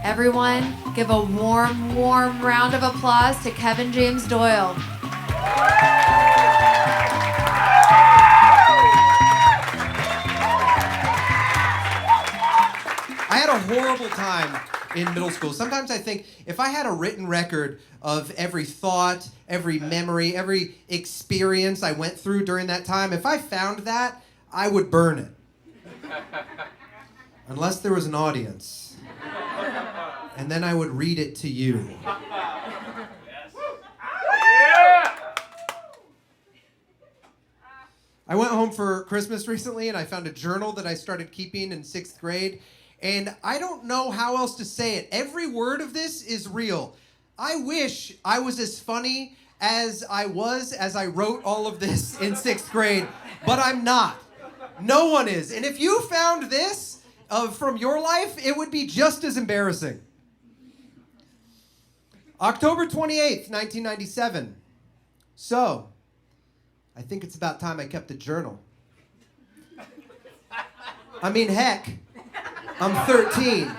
Everyone, give a warm, warm round of applause to Kevin James Doyle. I had a horrible time in middle school. Sometimes I think if I had a written record of every thought, every memory, every experience I went through during that time, if I found that, I would burn it. Unless there was an audience. And then I would read it to you. I went home for Christmas recently and I found a journal that I started keeping in 6th grade. And I don't know how else to say it. Every word of this is real. I wish I was as funny as I was as I wrote all of this in 6th grade, but I'm not. No one is. And if you found this from your life, it would be just as embarrassing. October 28th, 1997. So, I think it's about time I kept a journal. I mean, heck. I'm 13.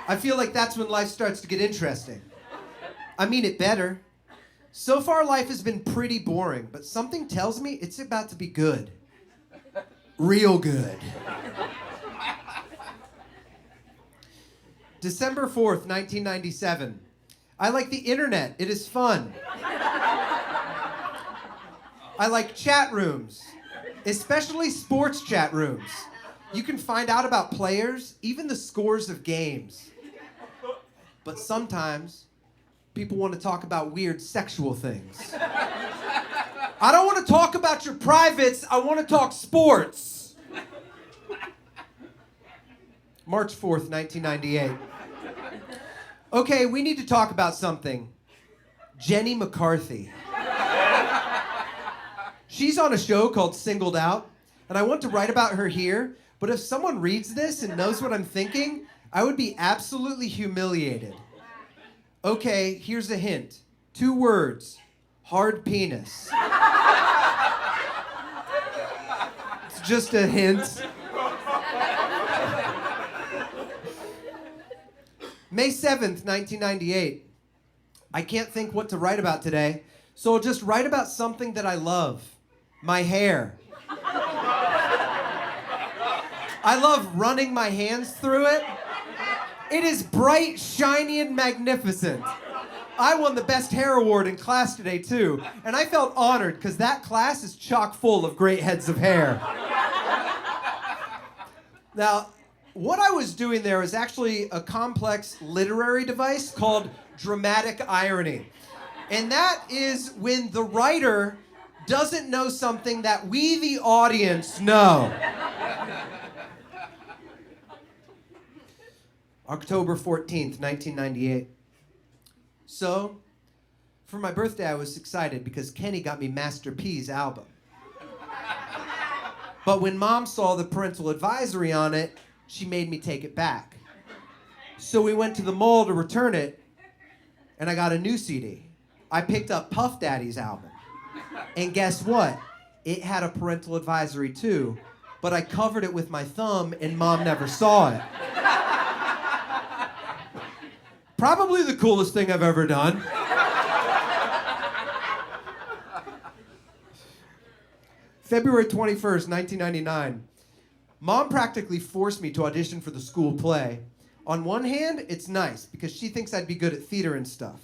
I feel like that's when life starts to get interesting. I mean it better. So far, life has been pretty boring, but something tells me it's about to be good. Real good. December 4th, 1997. I like the internet. It is fun. I like chat rooms, especially sports chat rooms. You can find out about players, even the scores of games. But sometimes, people want to talk about weird sexual things. I don't want to talk about your privates, I want to talk sports. March 4th, 1998. Okay, we need to talk about something. Jenny McCarthy. She's on a show called Singled Out, and I want to write about her here. But if someone reads this and knows what I'm thinking, I would be absolutely humiliated. Okay, here's a hint. 2 words. Hard penis. It's just a hint. May 7th, 1998. I can't think what to write about today, so I'll just write about something that I love. My hair. I love running my hands through it. It is bright, shiny, and magnificent. I won the Best Hair Award in class today, too, and I felt honored because that class is chock full of great heads of hair. Now, what I was doing there is actually a complex literary device called dramatic irony. And that is when the writer doesn't know something that we, the audience, know. October 14th, 1998. So, for my birthday, I was excited because Kenny got me Master P's album. But when Mom saw the parental advisory on it, she made me take it back. So we went to the mall to return it, and I got a new CD. I picked up Puff Daddy's album. And guess what? It had a parental advisory too, but I covered it with my thumb and Mom never saw it. Probably the coolest thing I've ever done. February 21st, 1999. Mom practically forced me to audition for the school play. On one hand, it's nice because she thinks I'd be good at theater and stuff.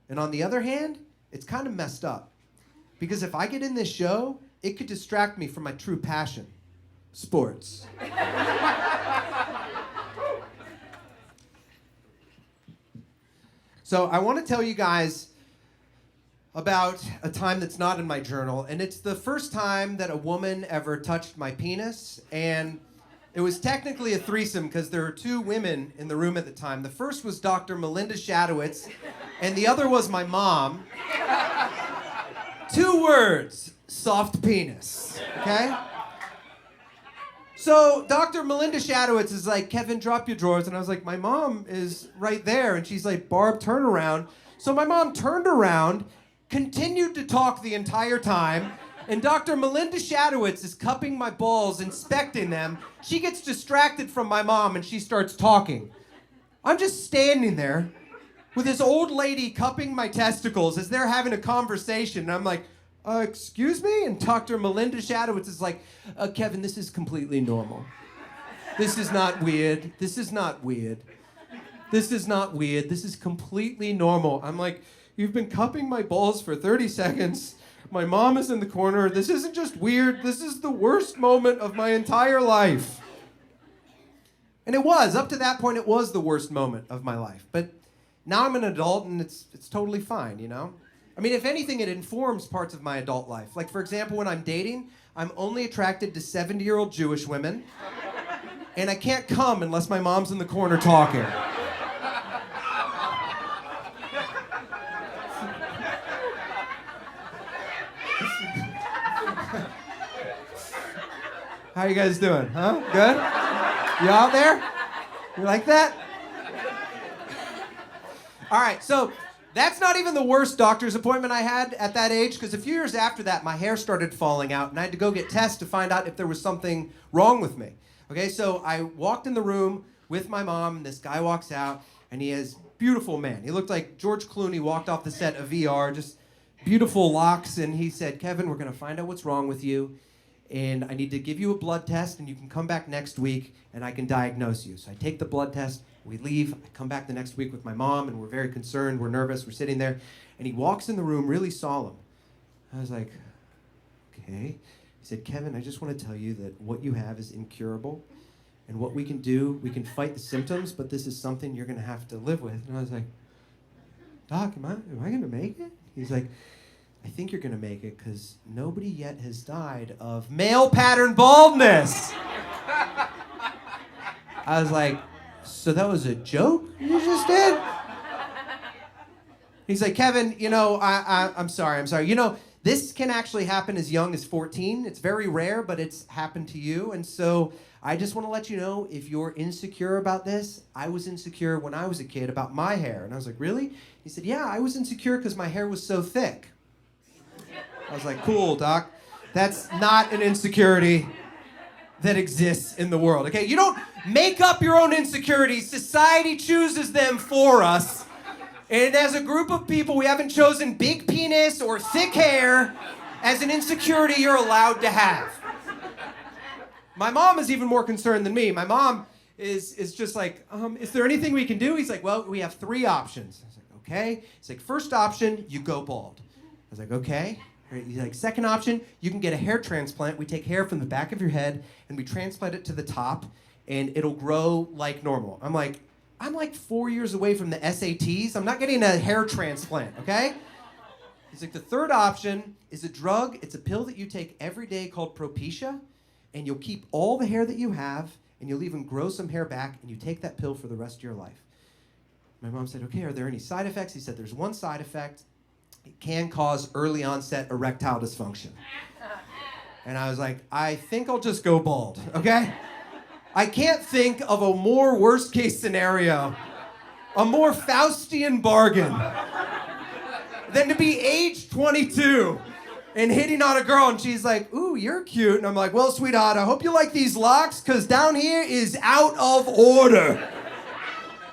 And on the other hand, it's kind of messed up. Because if I get in this show, it could distract me from my true passion, sports. So I want to tell you guys about a time that's not in my journal, and it's the first time that a woman ever touched my penis, and it was technically a threesome because there were 2 women in the room at the time. The first was Dr. Melinda Shadowitz, and the other was my mom. 2 words, soft penis, okay? So Dr. Melinda Shadowitz is like, Kevin, drop your drawers. And I was like, my mom is right there. And she's like, Barb, turn around. So my mom turned around, continued to talk the entire time. And Dr. Melinda Shadowitz is cupping my balls, inspecting them. She gets distracted from my mom and she starts talking. I'm just standing there with this old lady cupping my testicles as they're having a conversation. And I'm like, excuse me? And Dr. Melinda Shadowitz is like, Kevin, this is completely normal. This is not weird. This is not weird. This is not weird. This is completely normal. I'm like, you've been cupping my balls for 30 seconds. My mom is in the corner. This isn't just weird. This is the worst moment of my entire life. And it was. Up to that point, it was the worst moment of my life. But now I'm an adult, and it's totally fine, you know? I mean, if anything, it informs parts of my adult life. Like, for example, when I'm dating, I'm only attracted to 70-year-old Jewish women, and I can't come unless my mom's in the corner talking. How you guys doing, huh? Good? You out there? You like that? All right, so that's not even the worst doctor's appointment I had at that age, because a few years after that, my hair started falling out, and I had to go get tests to find out if there was something wrong with me. Okay, so I walked in the room with my mom, and this guy walks out, and he is a beautiful man. He looked like George Clooney walked off the set of VR, just beautiful locks, and he said, Kevin, we're gonna find out what's wrong with you, and I need to give you a blood test, and you can come back next week, and I can diagnose you. So I take the blood test, we leave, I come back the next week with my mom, and we're very concerned, we're nervous, we're sitting there, and he walks in the room really solemn. I was like, okay. He said, Kevin, I just want to tell you that what you have is incurable, and what we can do, we can fight the symptoms, but this is something you're gonna have to live with. And I was like, Doc, am I gonna make it? He's like, I think you're gonna make it because nobody yet has died of male pattern baldness. I was like, so that was a joke you just did? He's like, Kevin, you know, I'm sorry. You know, this can actually happen as young as 14. It's very rare, but it's happened to you. And so I just want to let you know, if you're insecure about this, I was insecure when I was a kid about my hair. And I was like, really? He said, yeah, I was insecure because my hair was so thick. I was like, cool, Doc. That's not an insecurity that exists in the world, okay? You don't make up your own insecurities. Society chooses them for us. And as a group of people, we haven't chosen big penis or thick hair as an insecurity you're allowed to have. My mom is even more concerned than me. My mom is just like, is there anything we can do? He's like, well, we have 3 options. I was like, okay. He's like, first option, you go bald. I was like, okay. He's like, second option, you can get a hair transplant. We take hair from the back of your head and we transplant it to the top and it'll grow like normal. I'm like 4 years away from the SATs. I'm not getting a hair transplant, okay? He's like, the third option is a drug. It's a pill that you take every day called Propecia, and you'll keep all the hair that you have and you'll even grow some hair back and you take that pill for the rest of your life. My mom said, okay, are there any side effects? He said, there's one side effect. It can cause early onset erectile dysfunction. And I was like, I think I'll just go bald, okay? I can't think of a more worst case scenario, a more Faustian bargain than to be age 22 and hitting on a girl and she's like, ooh, you're cute. And I'm like, well, sweetheart, I hope you like these locks because down here is out of order.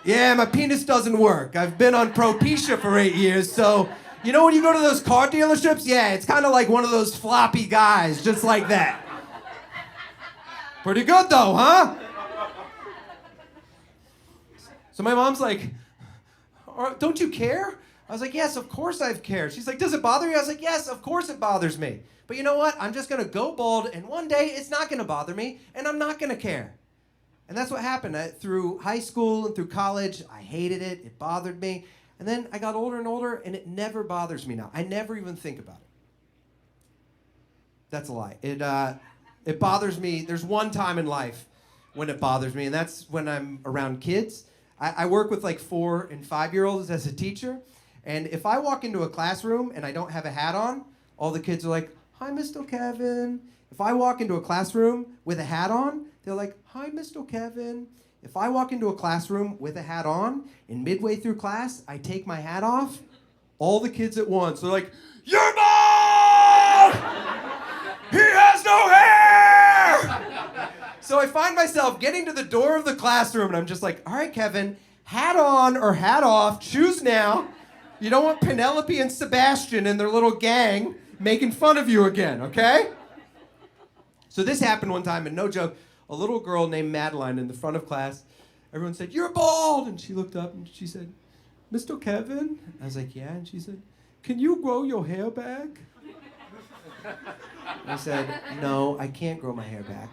Yeah, my penis doesn't work. I've been on Propecia for 8 years, so you know when you go to those car dealerships? Yeah, it's kind of like one of those floppy guys, just like that. Pretty good though, huh? So my mom's like, don't you care? I was like, yes, of course I care. She's like, does it bother you? I was like, yes, of course it bothers me. But you know what? I'm just gonna go bald and one day it's not gonna bother me and I'm not gonna care. And that's what happened. Through high school and through college, I hated it, it bothered me. And then I got older and older, and it never bothers me now. I never even think about it. That's a lie. It bothers me. There's one time in life when it bothers me, and that's when I'm around kids. I work with like 4 and 5-year-olds as a teacher, and if I walk into a classroom and I don't have a hat on, all the kids are like, hi, Mr. Kevin. If I walk into a classroom with a hat on, they're like, hi, Mr. Kevin. If I walk into a classroom with a hat on, and midway through class, I take my hat off, all the kids at once are like, you're bald! He has no hair! So I find myself getting to the door of the classroom, and I'm just like, all right, Kevin, hat on or hat off, choose now. You don't want Penelope and Sebastian and their little gang making fun of you again, okay? So this happened one time, and no joke, a little girl named Madeline in the front of class, everyone said, "You're bald!" And she looked up and she said, "Mr. Kevin?" I was like, "Yeah." And she said, "Can you grow your hair back?" I said, "No, I can't grow my hair back.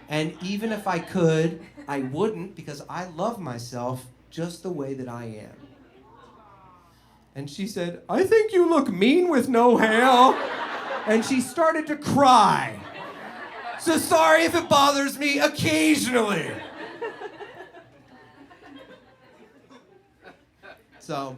And even if I could, I wouldn't, because I love myself just the way that I am." And she said, "I think you look mean with no hair." And she started to cry. So sorry if it bothers me occasionally. So,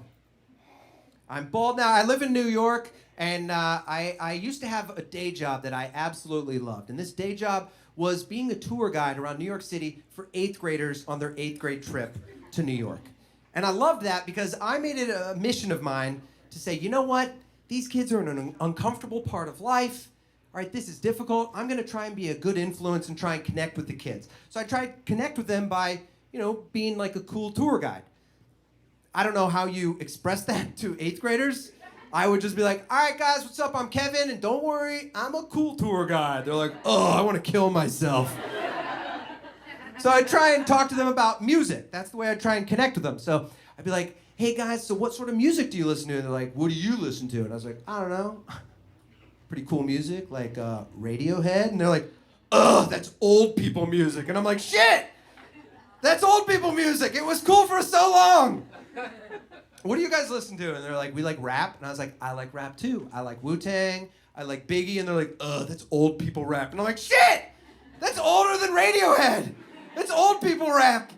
I'm bald now. I live in New York, and I used to have a day job that I absolutely loved. And this day job was being a tour guide around New York City for 8th graders on their 8th grade trip to New York. And I loved that because I made it a mission of mine to say, you know what? These kids are in an uncomfortable part of life. All right, this is difficult. I'm going to try and be a good influence and try and connect with the kids. So I tried to connect with them by, being like a cool tour guide. I don't know how you express that to 8th graders. I would just be like, "All right, guys, what's up? I'm Kevin, and don't worry, I'm a cool tour guide." They're like, "Oh, I want to kill myself." So I'd try and talk to them about music. That's the way I'd try and connect with them. So I'd be like, "Hey, guys, so what sort of music do you listen to?" And they're like, "What do you listen to?" And I was like, "I don't know. Pretty cool music, like Radiohead." And they're like, "Ugh, that's old people music." And I'm like, "Shit! That's old people music. It was cool for so long." "What do you guys listen to?" And they're like, "We like rap." And I was like, "I like rap too. I like Wu-Tang. I like Biggie." And they're like, "Ugh, that's old people rap." And I'm like, "Shit! That's older than Radiohead. That's old people rap."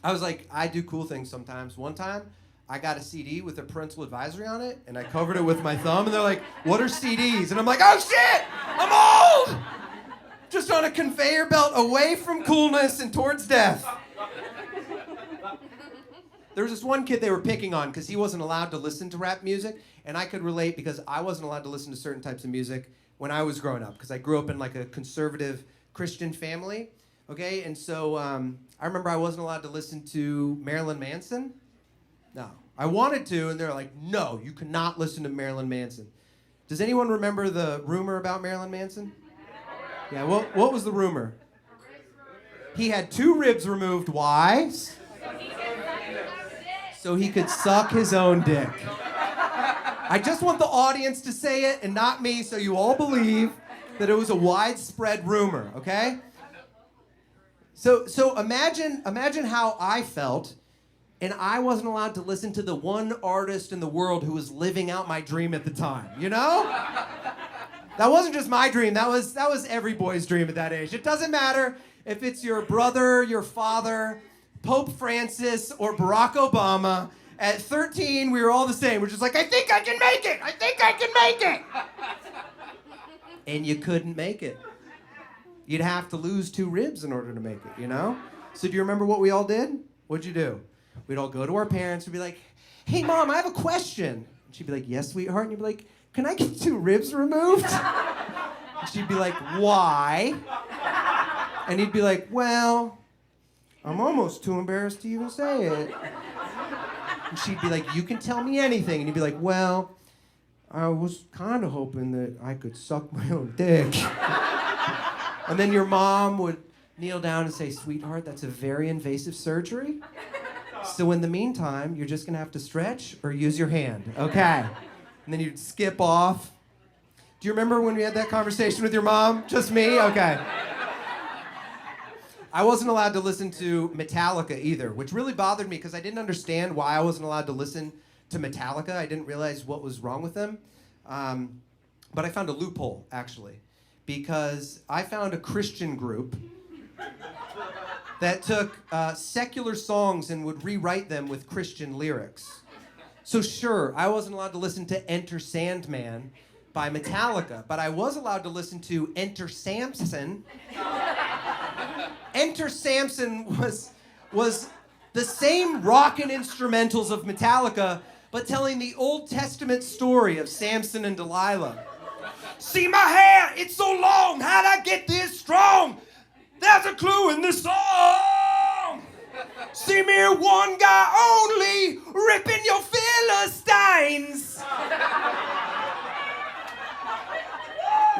I was like, I do cool things sometimes. One time, I got a CD with a parental advisory on it, and I covered it with my thumb, and they're like, "What are CDs?" And I'm like, "Oh shit! I'm old! Just on a conveyor belt away from coolness and towards death." There was this one kid they were picking on because he wasn't allowed to listen to rap music, and I could relate because I wasn't allowed to listen to certain types of music when I was growing up because I grew up in like a conservative Christian family, okay? And so I remember I wasn't allowed to listen to Marilyn Manson. No. I wanted to, and they're like, "No, you cannot listen to Marilyn Manson." Does anyone remember the rumor about Marilyn Manson? Yeah, what was the rumor? He had 2 ribs removed. Why? So he could suck his own dick. I just want the audience to say it and not me so you all believe that it was a widespread rumor, okay? So imagine how I felt, and I wasn't allowed to listen to the one artist in the world who was living out my dream at the time, you know? That wasn't just my dream, that was every boy's dream at that age. It doesn't matter if it's your brother, your father, Pope Francis, or Barack Obama. At 13, we were all the same. We're just like, "I think I can make it! I think I can make it!" And you couldn't make it. You'd have to lose 2 ribs in order to make it, you know? So do you remember what we all did? What'd you do? We'd all go to our parents and be like, "Hey, Mom, I have a question." And she'd be like, "Yes, sweetheart." And you'd be like, "Can I get 2 ribs removed?" And she'd be like, "Why?" And he'd be like, "Well, I'm almost too embarrassed to even say it." And she'd be like, "You can tell me anything." And he'd be like, "Well, I was kind of hoping that I could suck my own dick." And then your mom would kneel down and say, "Sweetheart, that's a very invasive surgery. So in the meantime, you're just gonna have to stretch or use your hand, okay?" And then you'd skip off. Do you remember when we had that conversation with your mom? Just me? Okay. I wasn't allowed to listen to Metallica either, which really bothered me because I didn't understand why I wasn't allowed to listen to Metallica. I didn't realize what was wrong with them. But I found a loophole, actually, because I found a Christian group that took secular songs and would rewrite them with Christian lyrics. So sure, I wasn't allowed to listen to Enter Sandman by Metallica, but I was allowed to listen to Enter Samson. Enter Samson was the same rockin' instrumentals of Metallica, but telling the Old Testament story of Samson and Delilah. "See my hair, it's so long, how'd I get this strong? There's a clue in this song. see me one guy only, ripping your Philistines.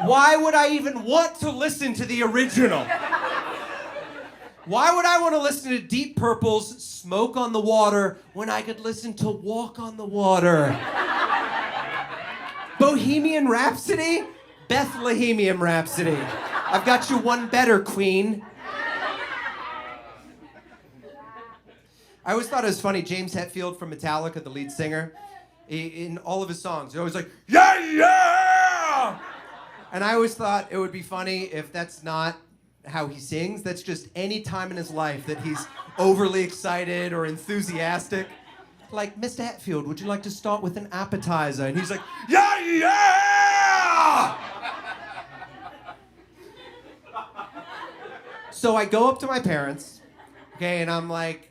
Why would I even want to listen to the original? Why would I want to listen to Deep Purple's Smoke on the Water when I could listen to Walk on the Water? Bohemian Rhapsody? Bethlehemian Rhapsody. I've got you one better, Queen. I always thought it was funny, James Hetfield from Metallica, the lead singer, in all of his songs, he's always like, yeah, yeah! And I always thought it would be funny if that's not how he sings. That's just any time in his life that he's overly excited or enthusiastic. Like, Mr. Hetfield, would you like to start with an appetizer? And he's like, yeah, yeah! So I go up to my parents, okay, and I'm like,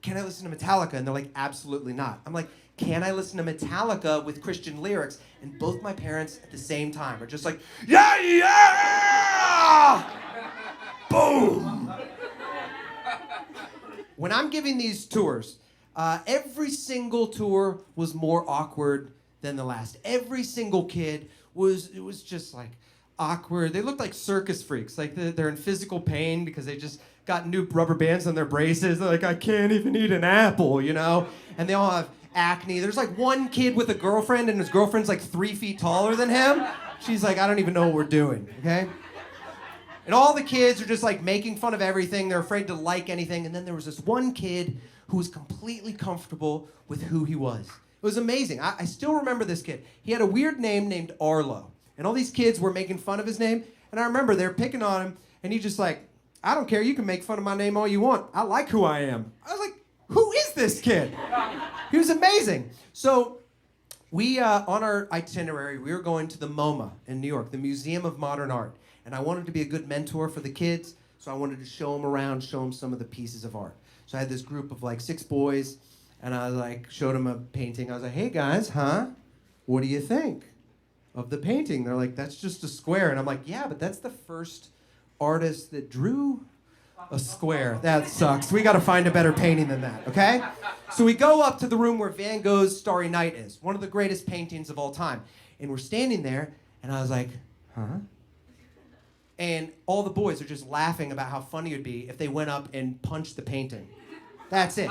can I listen to Metallica? And they're like, absolutely not. I'm like, can I listen to Metallica with Christian lyrics? And both my parents at the same time are just like, yeah, yeah! Boom! When I'm giving these tours, every single tour was more awkward than the last. Every single kid was just like awkward. They looked like circus freaks. Like they're in physical pain because they just got new rubber bands on their braces. They're like, I can't even eat an apple, you know? And they all have acne. There's like one kid with a girlfriend, and his girlfriend's like 3 feet taller than him. She's like, I don't even know what we're doing, okay? And all the kids are just like making fun of everything. They're afraid to like anything. And then there was this one kid who was completely comfortable with who he was. It was amazing. I still remember this kid. He had a weird name named Arlo. And all these kids were making fun of his name. And I remember they were picking on him. And he just like, I don't care. You can make fun of my name all you want. I like who I am. I was like, who is this kid? He was amazing. So we, on our itinerary, we were going to the MoMA in New York, the Museum of Modern Art. And I wanted to be a good mentor for the kids. So I wanted to show them around, show them some of the pieces of art. So I had this group of like 6 boys. And I like showed them a painting. I was like, hey guys, what do you think of the painting? They're like, that's just a square. And I'm like, yeah, but that's the first artist that drew a square. That sucks. We got to find a better painting than that, okay? So we go up to the room where Van Gogh's Starry Night is, one of the greatest paintings of all time. And we're standing there, and I was like, and all the boys are just laughing about how funny it would be if they went up and punched the painting. That's it.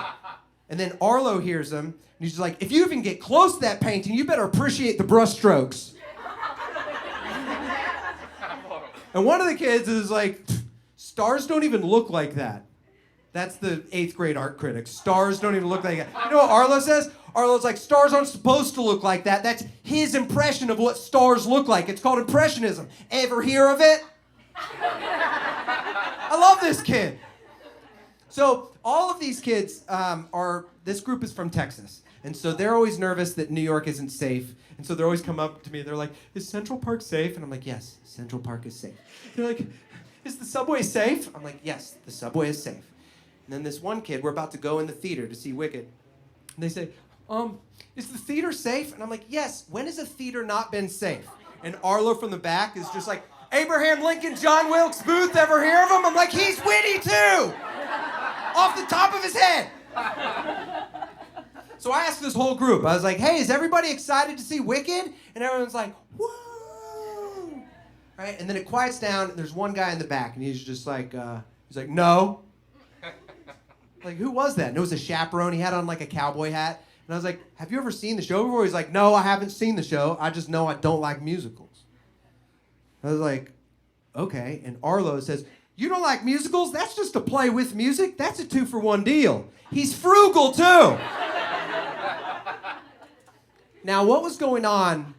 And then Arlo hears them, and he's just like, if you even get close to that painting, you better appreciate the brush strokes. And one of the kids is like, stars don't even look like that. That's the 8th grade art critic. Stars don't even look like that. You know what Arlo says? Arlo's like, stars aren't supposed to look like that. That's his impression of what stars look like. It's called Impressionism. Ever hear of it? I love this kid. So all of these kids this group is from Texas. And so they're always nervous that New York isn't safe. And so they always come up to me. They're like, is Central Park safe? And I'm like, yes, Central Park is safe. They're like, is the subway safe? I'm like, yes, the subway is safe. And then this one kid, we're about to go in the theater to see Wicked. And they say, is the theater safe? And I'm like, yes, when has a theater not been safe? And Arlo from the back is just like, Abraham Lincoln, John Wilkes Booth, ever hear of him? I'm like, he's witty too! Off the top of his head. So I asked this whole group, I was like, hey, is everybody excited to see Wicked? And everyone's like, woo! Right? And then it quiets down, and there's one guy in the back, and he's just like, no. Like, who was that? And it was a chaperone. He had on like a cowboy hat. And I was like, have you ever seen the show before? He's like, no, I haven't seen the show. I just know I don't like musicals. I was like, okay. And Arlo says, you don't like musicals? That's just a play with music. That's a 2-for-1 deal. He's frugal too. Now, what was going on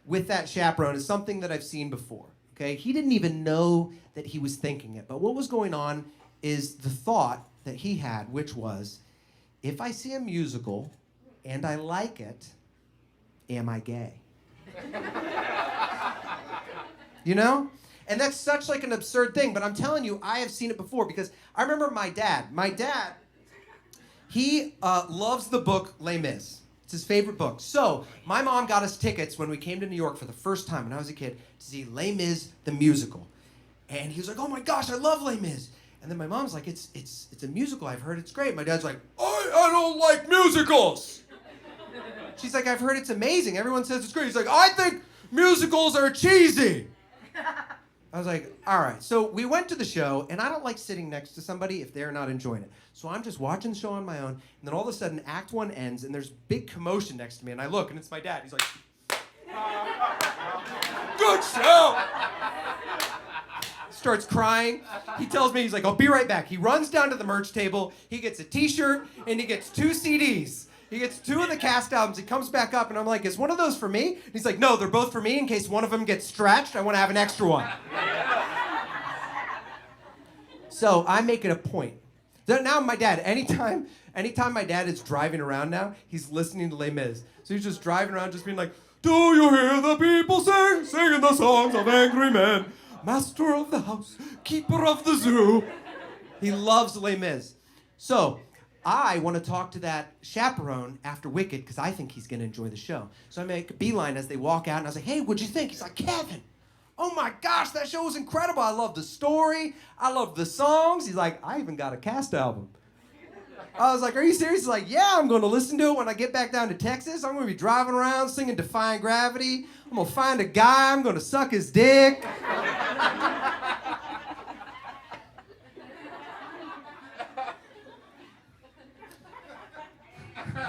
with that chaperone is something that I've seen before, okay? He didn't even know that he was thinking it. But what was going on is the thought that he had, which was, if I see a musical and I like it, am I gay? You know? And that's such like an absurd thing, but I'm telling you, I have seen it before because I remember my dad. My dad, he loves the book Les Mis. It's his favorite book. So my mom got us tickets when we came to New York for the first time when I was a kid to see Les Mis, the musical. And he was like, oh my gosh, I love Les Mis. And then my mom's like, it's a musical. I've heard it's great. My dad's like, I don't like musicals. She's like, I've heard it's amazing. Everyone says it's great. He's like, I think musicals are cheesy. I was like, all right. So we went to the show, and I don't like sitting next to somebody if they're not enjoying it. So I'm just watching the show on my own, and then all of a sudden, Act 1 ends, and there's big commotion next to me, and I look, and it's my dad. He's like, good show! Starts crying. He tells me, he's like, I'll be right back. He runs down to the merch table, he gets a t-shirt, and he gets 2 CDs. He gets 2 of the cast albums. He comes back up, and I'm like, is one of those for me? And he's like, no, they're both for me. In case one of them gets stretched, I want to have an extra one. So I make it a point. Now my dad, anytime my dad is driving around now, he's listening to Les Mis. So he's just driving around just being like, do you hear the people singing the songs of angry men? Master of the house, keeper of the zoo. He loves Les Mis. So I want to talk to that chaperone after Wicked because I think he's going to enjoy the show. So I make a beeline as they walk out, and I was like, hey, what'd you think? He's like, Kevin, oh my gosh, that show was incredible. I love the story. I love the songs. He's like, I even got a cast album. I was like, are you serious? He's like, yeah, I'm going to listen to it when I get back down to Texas. I'm going to be driving around singing Defying Gravity. I'm going to find a guy. I'm going to suck his dick.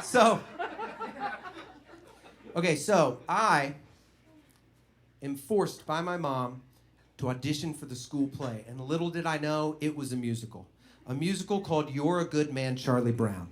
So I am forced by my mom to audition for the school play. And little did I know, it was a musical. A musical called You're a Good Man, Charlie Brown.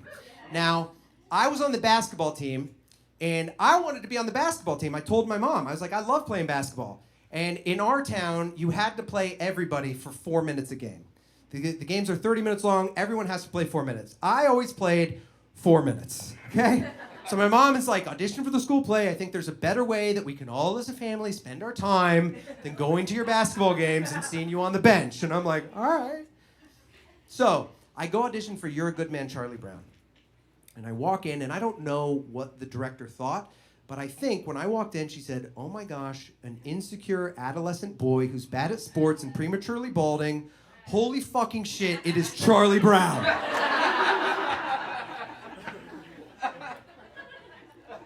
Now, I was on the basketball team, and I wanted to be on the basketball team. I told my mom, I was like, I love playing basketball. And in our town, you had to play everybody for 4 minutes a game. The games are 30 minutes long. Everyone has to play 4 minutes. I always played 4 minutes, okay? So my mom is like, audition for the school play. I think there's a better way that we can all as a family spend our time than going to your basketball games and seeing you on the bench. And I'm like, all right. So I go audition for You're a Good Man, Charlie Brown. And I walk in, and I don't know what the director thought, but I think when I walked in, she said, oh my gosh, an insecure adolescent boy who's bad at sports and prematurely balding. Holy fucking shit, it is Charlie Brown.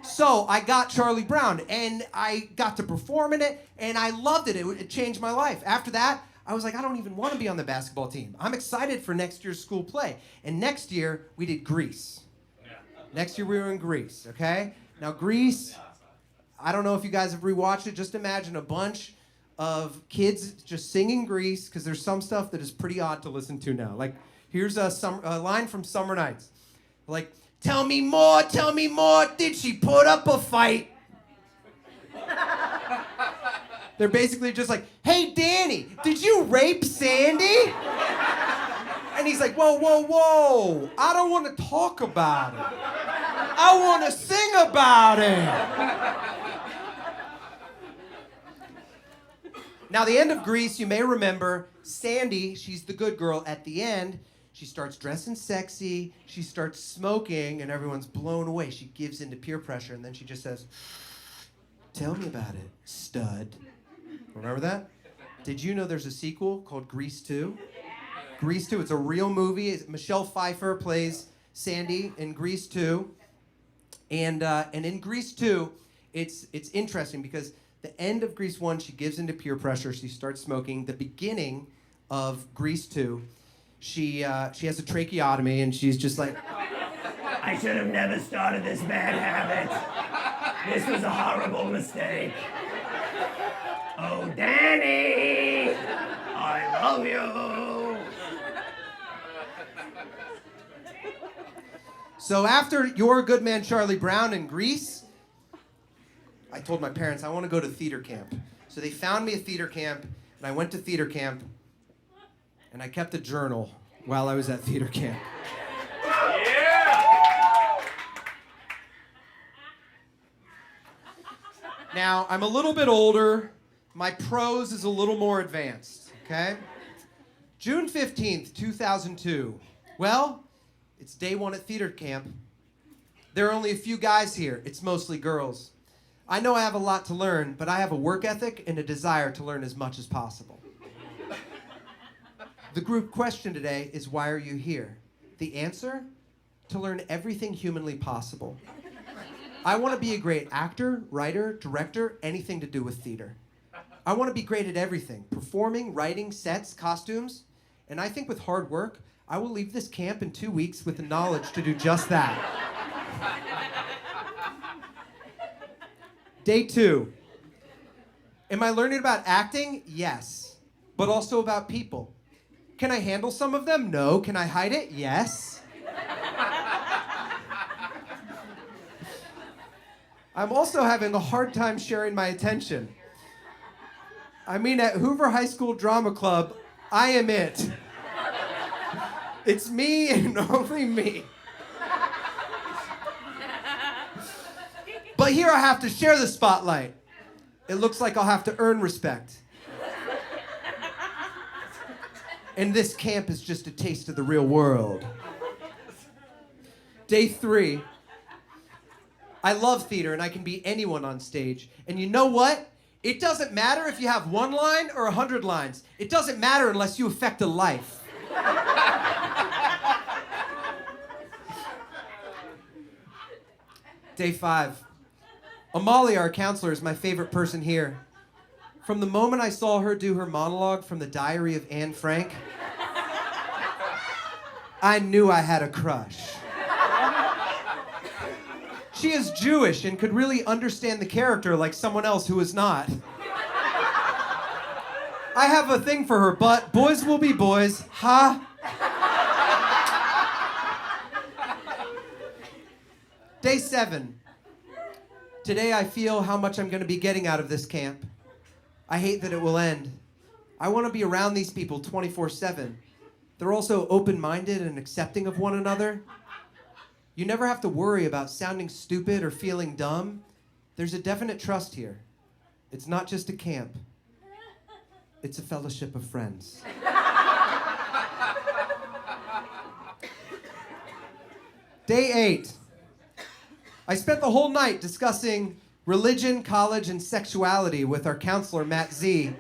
So I got Charlie Brown, and I got to perform in it, and I loved it. It changed my life. After that, I was like, I don't even want to be on the basketball team. I'm excited for next year's school play. And next year, we did Grease. Next year, we were in Grease, okay? Now, Grease, I don't know if you guys have rewatched it. Just imagine a bunch of kids just singing Grease, because there's some stuff that is pretty odd to listen to now. Like, here's a line from Summer Nights. Like, tell me more, did she put up a fight? They're basically just like, hey, Danny, did you rape Sandy? And he's like, whoa, whoa, whoa, I don't want to talk about it. I want to sing about it. Now, the end of Grease, you may remember, Sandy, she's the good girl. At the end, she starts dressing sexy, she starts smoking, and everyone's blown away. She gives in to peer pressure, and then she just says, tell me about it, stud. Remember that? Did you know there's a sequel called Grease 2? Grease 2, it's a real movie. Michelle Pfeiffer plays Sandy in Grease 2. And in Grease 2, it's interesting because the end of Grease 1, she gives into peer pressure, she starts smoking. The beginning of Grease 2, she has a tracheotomy, and she's just like, I should have never started this bad habit. This was a horrible mistake. Oh, Danny, I love you. So after You're a Good Man, Charlie Brown in Grease, I told my parents I want to go to theater camp. So they found me a theater camp, and I went to theater camp, and I kept a journal while I was at theater camp. Yeah! Now, I'm a little bit older. My prose is a little more advanced, okay? June 15th, 2002. Well, it's day 1 at theater camp. There are only a few guys here. It's mostly girls. I know I have a lot to learn, but I have a work ethic and a desire to learn as much as possible. The group question today is, why are you here? The answer? To learn everything humanly possible. I want to be a great actor, writer, director, anything to do with theater. I want to be great at everything, performing, writing, sets, costumes. And I think with hard work, I will leave this camp in 2 weeks with the knowledge to do just that. Day 2. Am I learning about acting? Yes. But also about people. Can I handle some of them? No. Can I hide it? Yes. I'm also having a hard time sharing my attention. I mean, at Hoover High School Drama Club, I am it. It's me and only me. But here I have to share the spotlight. It looks like I'll have to earn respect. And this camp is just a taste of the real world. Day 3. I love theater and I can be anyone on stage. And you know what? It doesn't matter if you have 1 line or 100 lines. It doesn't matter unless you affect a life. Day 5. Amalie, our counselor, is my favorite person here. From the moment I saw her do her monologue from the Diary of Anne Frank, I knew I had a crush. She is Jewish and could really understand the character like someone else who is not. I have a thing for her, but boys will be boys, huh? Day 7. Today I feel how much I'm going to be getting out of this camp. I hate that it will end. I want to be around these people 24/7. They're also open-minded and accepting of one another. You never have to worry about sounding stupid or feeling dumb. There's a definite trust here. It's not just a camp. It's a fellowship of friends. Day 8. I spent the whole night discussing religion, college, and sexuality with our counselor, Matt Z.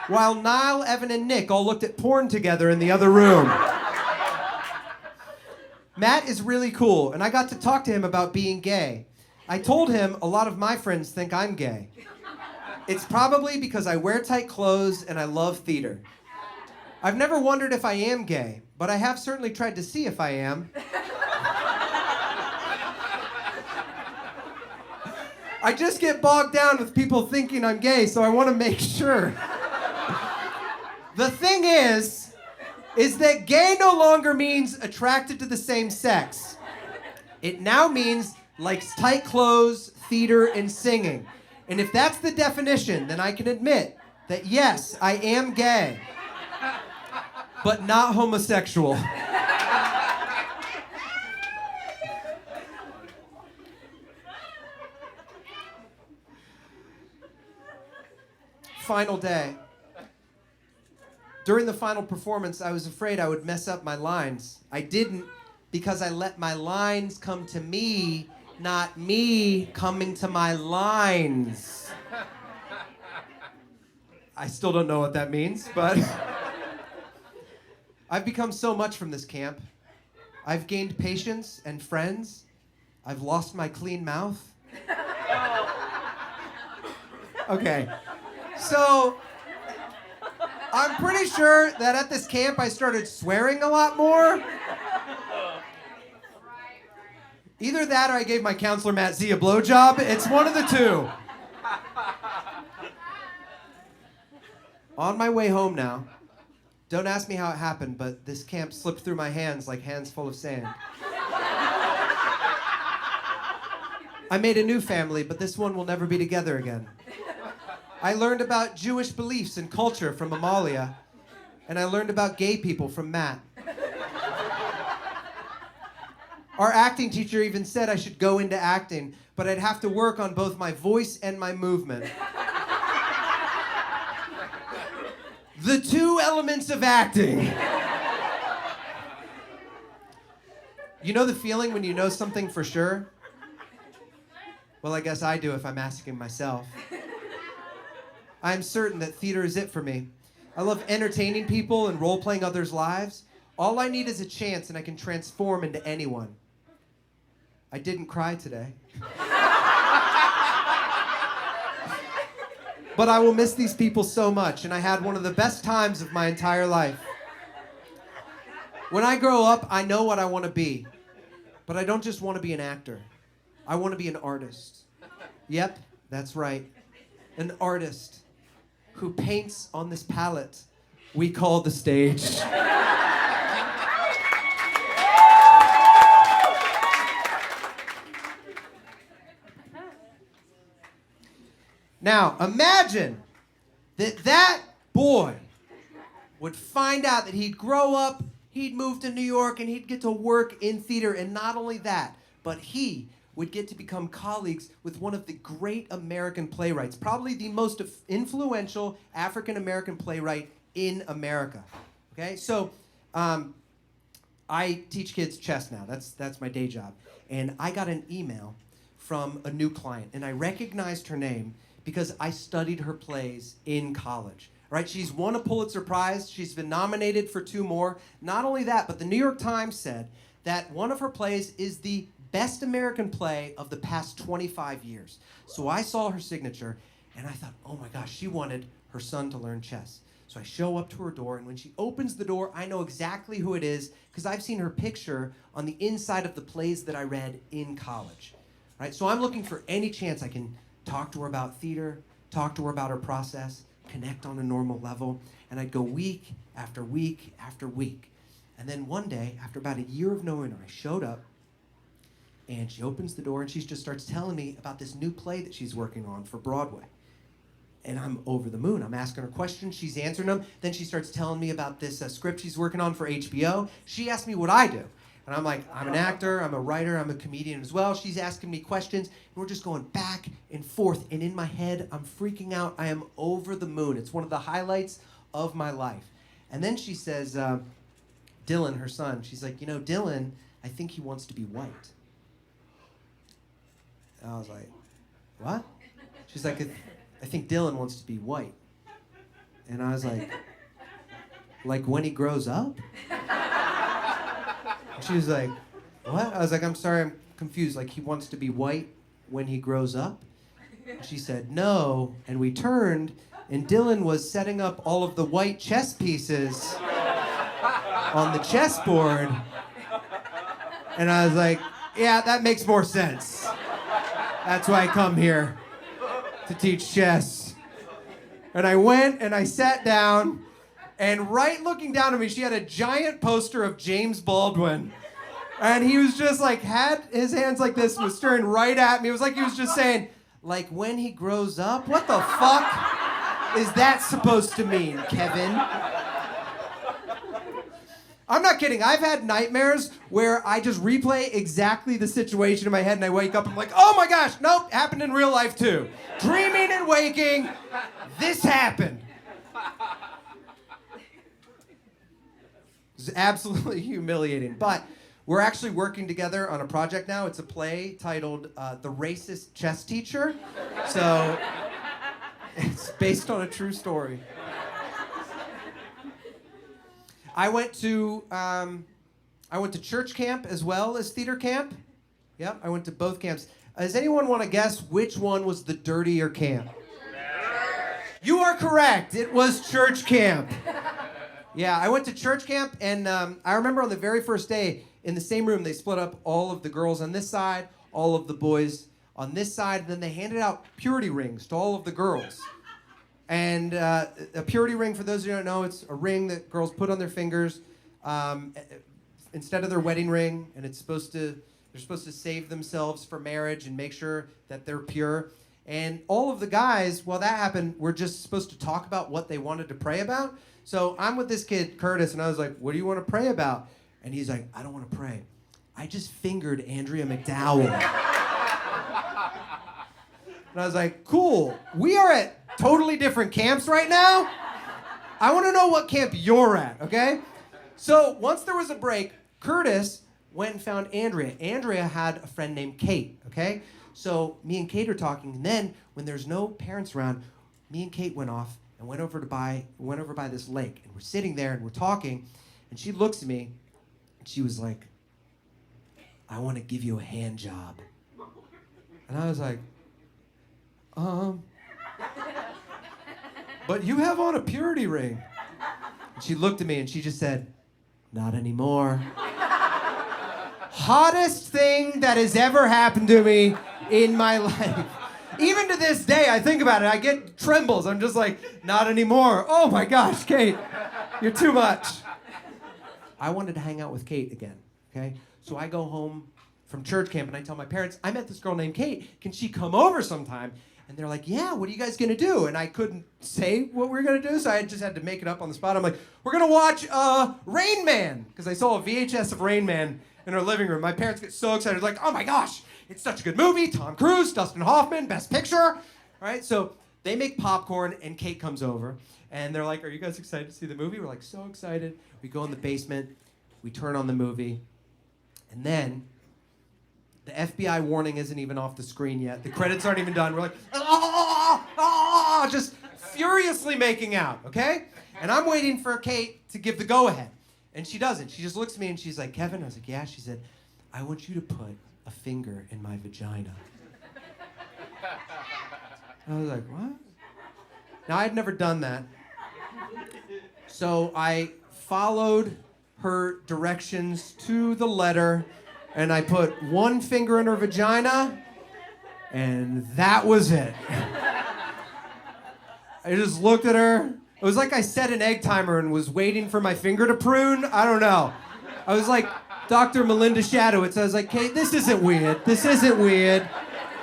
While Niall, Evan, and Nick all looked at porn together in the other room. Matt is really cool, and I got to talk to him about being gay. I told him a lot of my friends think I'm gay. It's probably because I wear tight clothes and I love theater. I've never wondered if I am gay, but I have certainly tried to see if I am. I just get bogged down with people thinking I'm gay, so I want to make sure. The thing is that gay no longer means attracted to the same sex. It now means likes tight clothes, theater, and singing. And if that's the definition, then I can admit that yes, I am gay, but not homosexual. Final day. During the final performance, I was afraid I would mess up my lines. I didn't, because I let my lines come to me, not me coming to my lines. I still don't know what that means, but I've become so much from this camp. I've gained patience and friends. I've lost my clean mouth. Okay, so I'm pretty sure that at this camp I started swearing a lot more. Either that or I gave my counselor Matt Z a blowjob. It's one of the two. On my way home now. Don't ask me how it happened, but this camp slipped through my hands like hands full of sand. I made a new family, but this one will never be together again. I learned about Jewish beliefs and culture from Amalia, and I learned about gay people from Matt. Our acting teacher even said I should go into acting, but I'd have to work on both my voice and my movement. The two elements of acting. You know the feeling when you know something for sure? Well, I guess I do if I'm asking myself. I'm certain that theater is it for me. I love entertaining people and role-playing others' lives. All I need is a chance and I can transform into anyone. I didn't cry today. But I will miss these people so much, and I had one of the best times of my entire life. When I grow up, I know what I want to be. But I don't just want to be an actor. I want to be an artist. Yep, that's right. An artist who paints on this palette we call the stage. Now, imagine that boy would find out that he'd grow up, he'd move to New York, and he'd get to work in theater. And not only that, but he would get to become colleagues with one of the great American playwrights, probably the most influential African-American playwright in America. Okay, so I teach kids chess now. That's my day job. And I got an email from a new client, and I recognized her name because I studied her plays in college. Right? She's won a Pulitzer Prize. She's been nominated for 2 more. Not only that, but the New York Times said that one of her plays is the best American play of the past 25 years. So I saw her signature, and I thought, oh my gosh, she wanted her son to learn chess. So I show up to her door, and when she opens the door, I know exactly who it is because I've seen her picture on the inside of the plays that I read in college. Right? So I'm looking for any chance I can talk to her about theater, talk to her about her process, connect on a normal level, and I'd go week after week after week. And then one day, after about a year of knowing her, I showed up, and she opens the door, and she just starts telling me about this new play that she's working on for Broadway. And I'm over the moon. I'm asking her questions, she's answering them. Then she starts telling me about this script she's working on for HBO. She asked me what I do. And I'm like, I'm an actor, I'm a writer, I'm a comedian as well. She's asking me questions, and we're just going back and forth. And in my head, I'm freaking out. I am over the moon. It's one of the highlights of my life. And then she says, Dylan, her son, she's like, you know, Dylan, I think he wants to be white. And I was like, what? She's like, I think Dylan wants to be white. And I was like when he grows up? She was like, what? I was like, I'm sorry, I'm confused. Like, he wants to be white when he grows up? She said, no. And we turned, and Dylan was setting up all of the white chess pieces on the chessboard. And I was like, yeah, that makes more sense. That's why I come here, to teach chess. And I went and I sat down, and right looking down at me, she had a giant poster of James Baldwin. And he was just like, had his hands like this, was staring right at me. It was like he was just saying, like, when he grows up? What the fuck is that supposed to mean, Kevin? I'm not kidding. I've had nightmares where I just replay exactly the situation in my head, and I wake up and I'm like, oh my gosh, nope, happened in real life too. Dreaming and waking, this happened. It's absolutely humiliating. But we're actually working together on a project now. It's a play titled The Racist Chess Teacher. So it's based on a true story. I went to church camp as well as theater camp. Yep, I went to both camps. Does anyone want to guess which one was the dirtier camp? You are correct. It was church camp. Yeah, I went to church camp, and I remember on the very first day, in the same room, they split up all of the girls on this side, all of the boys on this side, and then they handed out purity rings to all of the girls. And a purity ring, for those of you who don't know, it's a ring that girls put on their fingers instead of their wedding ring, and they're supposed to save themselves for marriage and make sure that they're pure. And all of the guys, while that happened, were just supposed to talk about what they wanted to pray about. So I'm with this kid, Curtis, and I was like, what do you want to pray about? And he's like, I don't want to pray. I just fingered Andrea McDowell. And I was like, cool. We are at totally different camps right now. I want to know what camp you're at, okay? So once there was a break, Curtis went and found Andrea. Andrea had a friend named Kate, okay? So me and Kate are talking, and then when there's no parents around, me and Kate went off and went over by this lake. And we're sitting there and we're talking, and she looks at me, and she was like, I want to give you a hand job. And I was like, but you have on a purity ring. And she looked at me and she just said, not anymore. Hottest thing that has ever happened to me in my life. Even to this day, I think about it, I get trembles. I'm just like, not anymore. Oh my gosh, Kate, you're too much. I wanted to hang out with Kate again, okay? So I go home from church camp and I tell my parents, I met this girl named Kate. Can she come over sometime? And they're like, yeah, what are you guys gonna do? And I couldn't say what we were gonna do, so I just had to make it up on the spot. I'm like, we're gonna watch Rain Man, because I saw a VHS of Rain Man in our living room. My parents get so excited, like, oh my gosh, it's such a good movie. Tom Cruise, Dustin Hoffman, Best Picture. All right, so they make popcorn and Kate comes over. And they're like, are you guys excited to see the movie? We're like, so excited. We go in the basement, we turn on the movie, and then the FBI warning isn't even off the screen yet. The credits aren't even done. We're like, just furiously making out, okay? And I'm waiting for Kate to give the go-ahead. And she doesn't. She just looks at me and she's like, Kevin? I was like, yeah. She said, I want you to put a finger in my vagina. And I was like, what? Now, I'd never done that. So I followed her directions to the letter, and I put one finger in her vagina, and that was it. I just looked at her. It was like I set an egg timer and was waiting for my finger to prune. I don't know. I was like Dr. Melinda Shadowitz. I was like, Kate, this isn't weird. This isn't weird.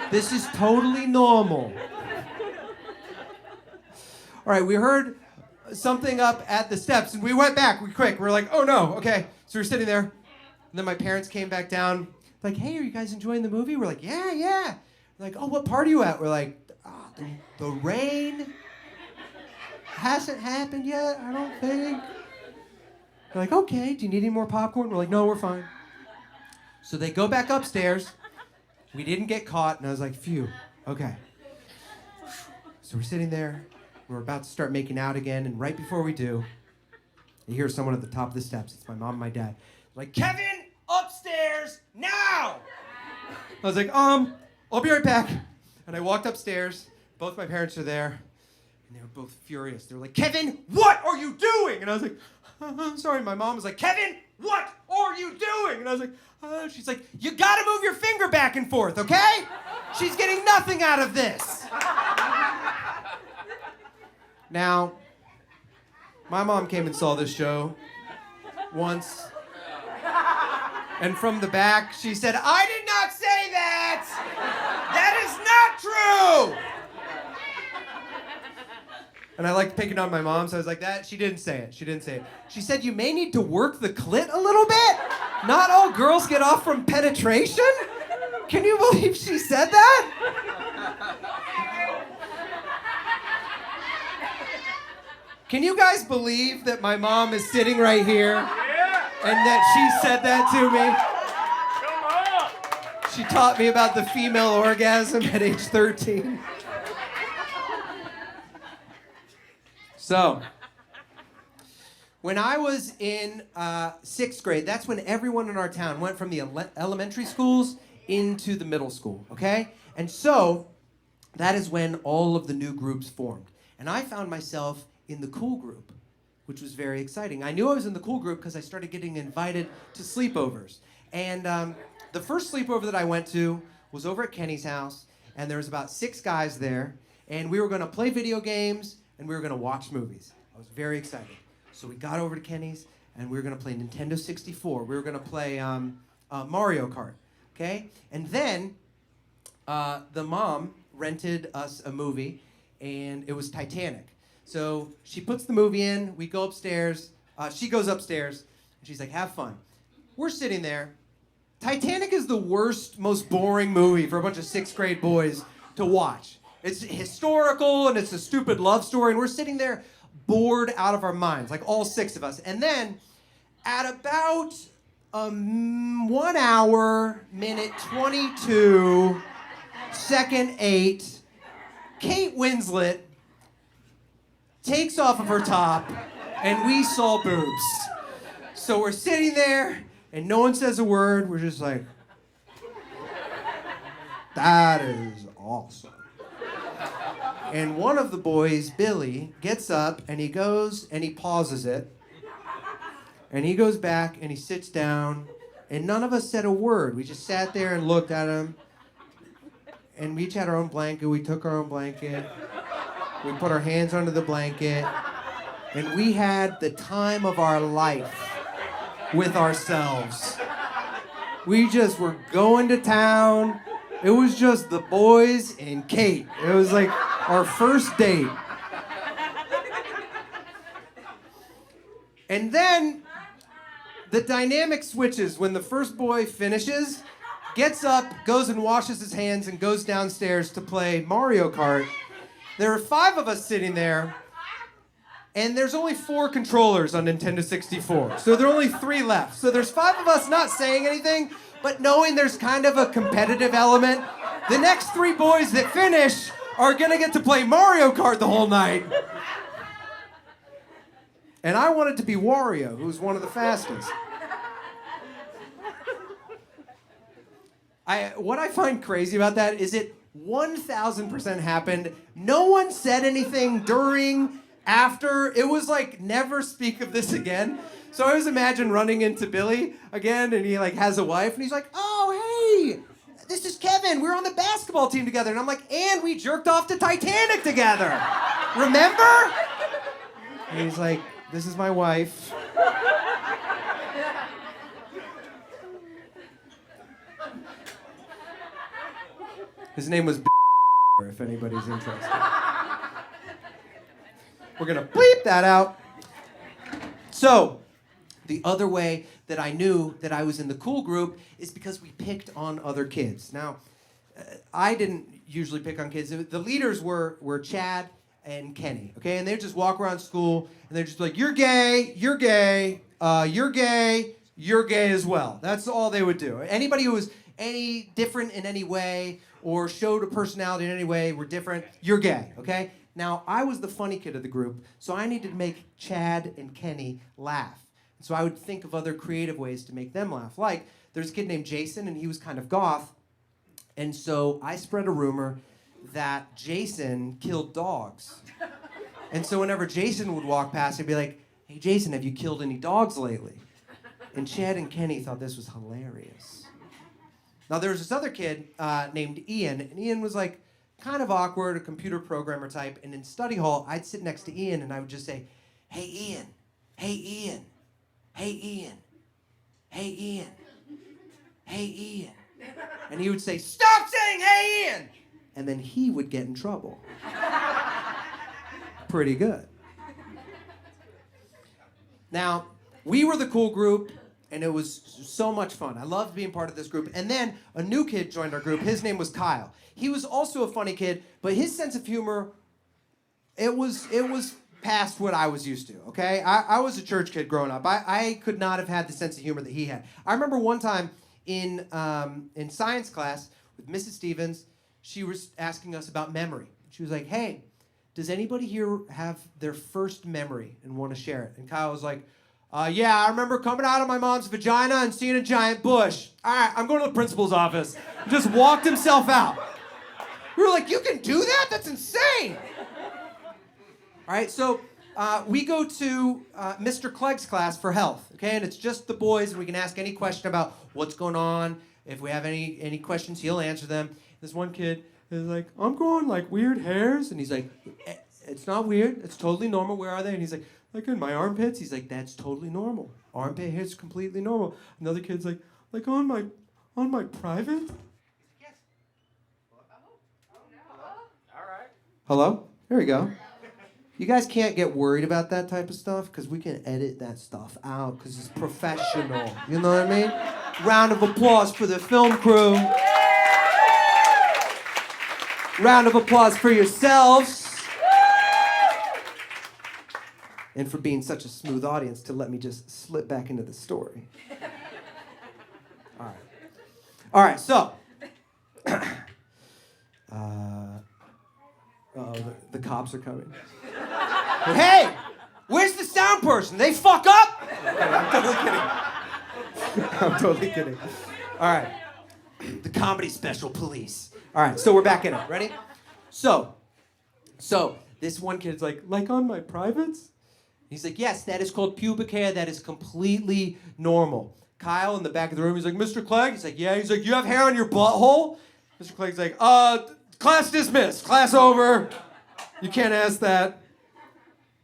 This is totally normal. All right, we heard something up at the steps, and we went back. We're like, oh no, okay. So we're sitting there, and then my parents came back down. Like, hey, are you guys enjoying the movie? We're like, yeah. They're like, oh, what part are you at? We're like, the rain hasn't happened yet, I don't think. They're like, okay, do you need any more popcorn? We're like, no, we're fine. So they go back upstairs. We didn't get caught, and I was like, phew, okay. So we're sitting there. We're about to start making out again, and right before we do, I hear someone at the top of the steps. It's my mom and my dad. Like, Kevin, upstairs, now! I was like, I'll be right back. And I walked upstairs. Both my parents are there, and they were both furious. They were like, Kevin, what are you doing? And I was like, I'm sorry. My mom was like, Kevin, what are you doing? And I was like, she's like, you gotta move your finger back and forth, okay? She's getting nothing out of this. Now, my mom came and saw this show once. And from the back, she said, I did not say that! That is not true! And I liked picking on my mom, so I was like, she didn't say it. She said, you may need to work the clit a little bit? Not all girls get off from penetration? Can you believe she said that? Can you guys believe that my mom is sitting right here and that she said that to me? She taught me about the female orgasm at age 13. So, when I was in 6th grade, that's when everyone in our town went from the elementary schools into the middle school, okay? And so, that is when all of the new groups formed. And I found myself in the cool group, which was very exciting. I knew I was in the cool group because I started getting invited to sleepovers. And the first sleepover that I went to was over at Kenny's house, and there was about 6 guys there, and we were gonna play video games, and we were gonna watch movies. I was very excited. So we got over to Kenny's, and we were gonna play Nintendo 64. We were gonna play Mario Kart, okay? And then the mom rented us a movie, and it was Titanic. So she puts the movie in, we go upstairs, she goes upstairs, and she's like, have fun. We're sitting there. Titanic is the worst, most boring movie for a bunch of 6th grade boys to watch. It's historical, and it's a stupid love story, and we're sitting there bored out of our minds, like all 6 of us. And then, at about 1 hour, minute 22, second 8, Kate Winslet takes off of her top, and we saw boobs. So we're sitting there, and no one says a word. We're just like, that is awesome. And one of the boys, Billy, gets up, and he goes, and he pauses it. And he goes back, and he sits down, and none of us said a word. We just sat there and looked at him. And we each had our own blanket. We took our own blanket. We put our hands under the blanket. And we had the time of our life with ourselves. We just were going to town. It was just the boys and Kate. It was like our first date. And then the dynamic switches when the first boy finishes, gets up, goes and washes his hands, and goes downstairs to play Mario Kart. There are 5 of us sitting there, and there's only 4 controllers on Nintendo 64. So there are only 3 left. So there's 5 of us not saying anything, but knowing there's kind of a competitive element. The next 3 boys that finish are gonna get to play Mario Kart the whole night. And I wanted to be Wario, who's one of the fastest. What I find crazy about that is it 1,000% happened. No one said anything during, after. It was like, never speak of this again. So I always imagine running into Billy again, and he like has a wife, and he's like, oh, hey, this is Kevin. We're on the basketball team together. And I'm like, and we jerked off to Titanic together. Remember? And he's like, this is my wife. His name was if anybody's interested. We're gonna bleep that out. So, the other way that I knew that I was in the cool group is because we picked on other kids. Now, I didn't usually pick on kids. The leaders were Chad and Kenny, okay? And they'd just walk around school, and they're just like, you're gay, you're gay, you're gay, you're gay as well. That's all they would do. Anybody who was any different in any way or showed a personality in any way were different, you're gay, okay? Now, I was the funny kid of the group, so I needed to make Chad and Kenny laugh. So I would think of other creative ways to make them laugh. Like, there's a kid named Jason, and he was kind of goth, and so I spread a rumor that Jason killed dogs. And so whenever Jason would walk past, I'd be like, hey, Jason, have you killed any dogs lately? And Chad and Kenny thought this was hilarious. Now, there was this other kid named Ian, and Ian was like kind of awkward, a computer programmer type, and in study hall, I'd sit next to Ian, and I would just say, hey, Ian, hey, Ian, hey, Ian, hey, Ian, hey, Ian. And he would say, stop saying hey, Ian! And then he would get in trouble. Pretty good. Now, we were the cool group, and it was so much fun. I loved being part of this group. And then a new kid joined our group. His name was Kyle. He was also a funny kid, but his sense of humor, it was past what I was used to, okay? I was a church kid growing up. I could not have had the sense of humor that he had. I remember one time in science class with Mrs. Stevens, she was asking us about memory. She was like, hey, does anybody here have their first memory and want to share it? And Kyle was like, yeah, I remember coming out of my mom's vagina and seeing a giant bush. All right, I'm going to the principal's office. He just walked himself out. We were like, you can do that? That's insane. All right, so we go to Mr. Clegg's class for health, okay? And it's just the boys, and we can ask any question about what's going on. If we have any questions, he'll answer them. This one kid is like, I'm growing like weird hairs. And he's like, it's not weird. It's totally normal. Where are they? And he's like in my armpits. He's like, that's totally normal. Armpit hair's completely normal. Another kid's like on my private? Yes. Oh, no. All right. Hello? There we go. You guys can't get worried about that type of stuff because we can edit that stuff out because it's professional. You know what I mean? Round of applause for the film crew. Round of applause for yourselves. And for being such a smooth audience to let me just slip back into the story. All right, so. The cops are coming. Hey, where's the sound person? They fuck up? I'm totally kidding. I'm totally kidding. All right. The comedy special police. All right, so we're back in it. Ready? So this one kid's like on my privates? He's like, yes, that is called pubic hair. That is completely normal. Kyle in the back of the room, he's like, Mr. Clegg? He's like, yeah. He's like, you have hair on your butthole? Mr. Clegg's like, class dismissed. Class over. You can't ask that.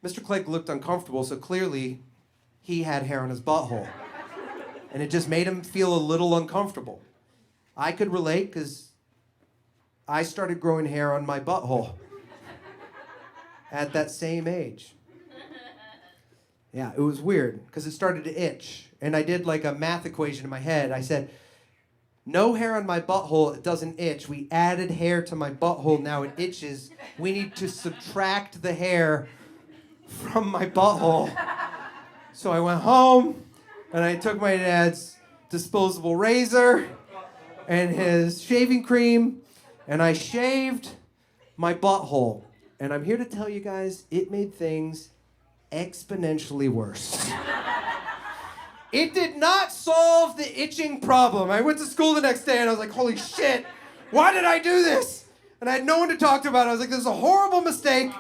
Mr. Clegg looked uncomfortable, so clearly he had hair on his butthole. And it just made him feel a little uncomfortable. I could relate because I started growing hair on my butthole at that same age. Yeah, it was weird because it started to itch. And I did like a math equation in my head. I said, no hair on my butthole, it doesn't itch. We added hair to my butthole, now it itches. We need to subtract the hair from my butthole. So I went home and I took my dad's disposable razor and his shaving cream and I shaved my butthole. And I'm here to tell you guys, it made things exponentially worse. It did not solve the itching problem. I went to school the next day and I was like, holy shit, why did I do this? And I had no one to talk to about it. I was like, this is a horrible mistake.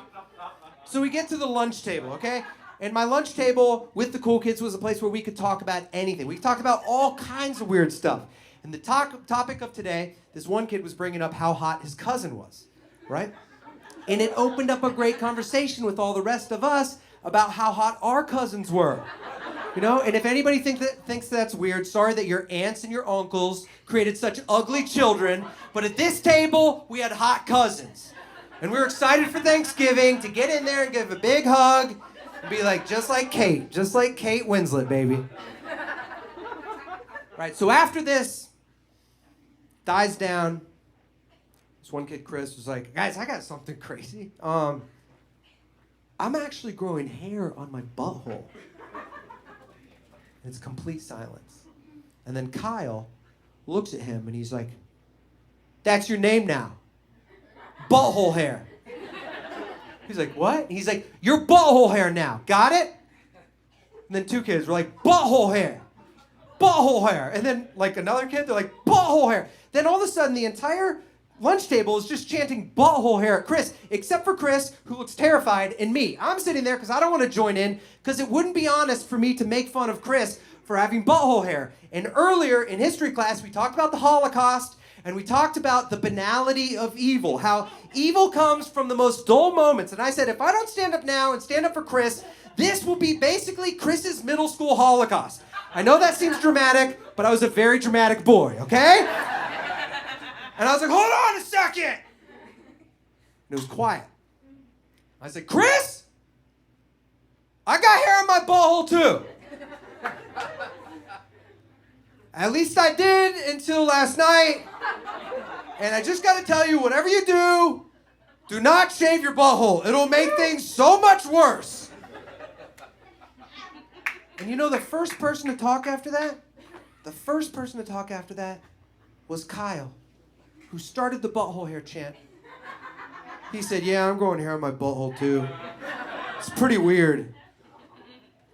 So we get to the lunch table, okay? And my lunch table with the cool kids was a place where we could talk about anything. We could talk about all kinds of weird stuff. And the topic of today, this one kid was bringing up how hot his cousin was, right? And it opened up a great conversation with all the rest of us about how hot our cousins were. You know, and if anybody thinks that's weird, sorry that your aunts and your uncles created such ugly children, but at this table, we had hot cousins. And we were excited for Thanksgiving to get in there and give a big hug and be like, just like Kate Winslet, baby. Right, so after this dies down, this one kid, Chris, was like, guys, I got something crazy. I'm actually growing hair on my butthole. It's complete silence. And then Kyle looks at him and he's like, that's your name now. Butthole hair. He's like, what? He's like, your butthole hair now. Got it? And then two kids were like, butthole hair. Butthole hair. And then like another kid, they're like, butthole hair. Then all of a sudden the entire lunch table is just chanting butthole hair at Chris, except for Chris, who looks terrified, and me. I'm sitting there because I don't want to join in, because it wouldn't be honest for me to make fun of Chris for having butthole hair. And earlier in history class, we talked about the Holocaust, and we talked about the banality of evil, how evil comes from the most dull moments. And I said, if I don't stand up now and stand up for Chris, this will be basically Chris's middle school Holocaust. I know that seems dramatic, but I was a very dramatic boy, okay? And I was like, hold on a second. And it was quiet. I said, Chris, I got hair on my butthole too. At least I did until last night. And I just got to tell you, whatever you do not shave your butthole. It'll make things so much worse. And you know the first person to talk after that? The first person to talk after that was Kyle, who started the butthole hair chant. He said, yeah, I'm growing hair on my butthole too. It's pretty weird.